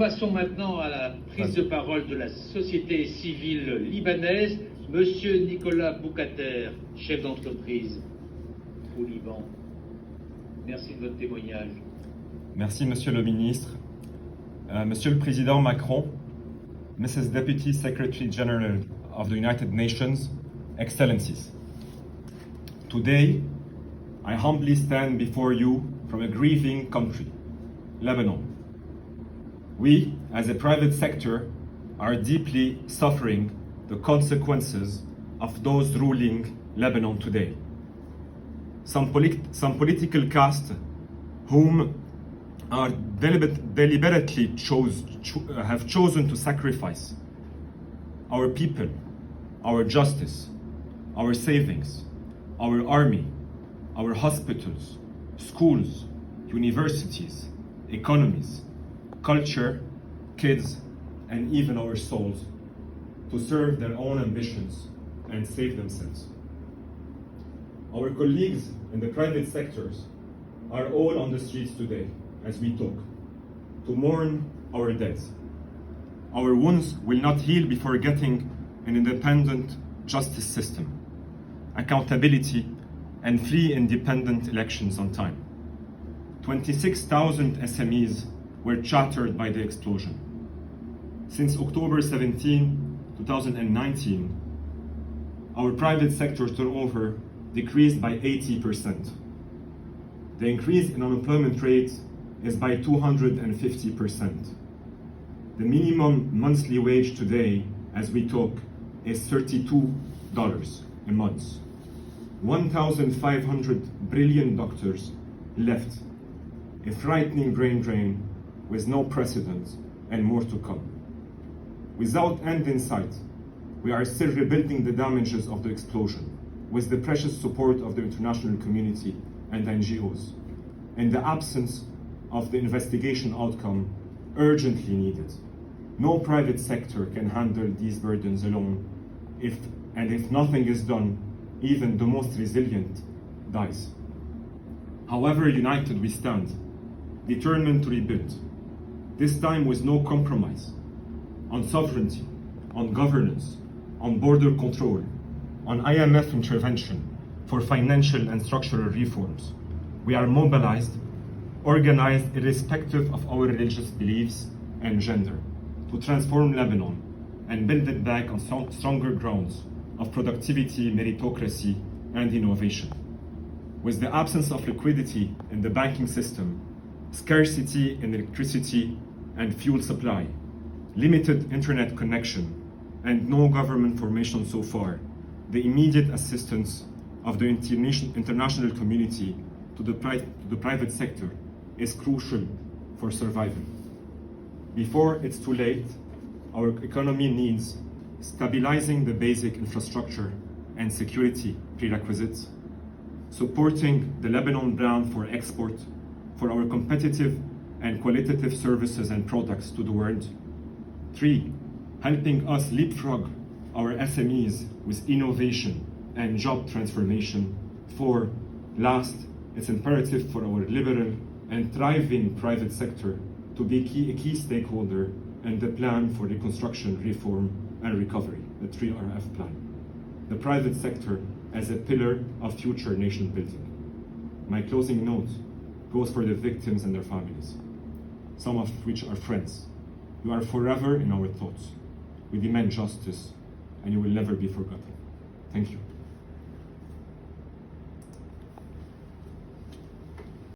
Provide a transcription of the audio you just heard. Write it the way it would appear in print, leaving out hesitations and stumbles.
Passons maintenant à la prise de parole de la société civile libanaise. Monsieur Nicolas Boukater, chef d'entreprise au Liban. Merci de votre témoignage. Merci, Monsieur le Ministre. Monsieur le Président Macron, Mrs. Deputy Secretary General of the United Nations, Excellencies. Today, I humbly stand before you from a grieving country, Lebanon. We, as a private sector, are deeply suffering the consequences of those ruling Lebanon today. Some political caste whom are deliberately have chosen to sacrifice our people, our justice, our savings, our army, our hospitals, schools, universities, economies, culture, kids, and even our souls to serve their own ambitions and save themselves. Our colleagues in the private sectors are all on the streets today as we talk to mourn our dead. Our wounds will not heal before getting an independent justice system, accountability, and free independent elections on time. 26,000 SMEs were shattered by the explosion. Since October 17, 2019, our private sector turnover decreased by 80%. The increase in unemployment rate is by 250%. The minimum monthly wage today, as we talk, is $32 a month. 1,500 brilliant doctors left. A frightening brain drain with no precedent and more to come. Without end in sight, we are still rebuilding the damages of the explosion with the precious support of the international community and NGOs, in the absence of the investigation outcome urgently needed. No private sector can handle these burdens alone, if nothing is done, even the most resilient dies. However united we stand, determined to rebuild, this time with no compromise on sovereignty, on governance, on border control, on IMF intervention for financial and structural reforms. We are mobilized, organized irrespective of our religious beliefs and gender, to transform Lebanon and build it back on stronger grounds of productivity, meritocracy, and innovation. With the absence of liquidity in the banking system, scarcity in electricity and fuel supply, limited internet connection, and no government formation so far, the immediate assistance of the international community to the private sector is crucial for survival. Before it's too late, our economy needs stabilizing the basic infrastructure and security prerequisites, supporting the Lebanon brand for export, for our competitive and qualitative services and products to the world. 3, helping us leapfrog our SMEs with innovation and job transformation. 4, last, it's imperative for our liberal and thriving private sector to be a key stakeholder in the plan for reconstruction, reform, and recovery, the 3RF plan. The private sector as a pillar of future nation building. My closing note goes for the victims and their families, some of which are friends. You are forever in our thoughts. We demand justice, and you will never be forgotten. Thank you.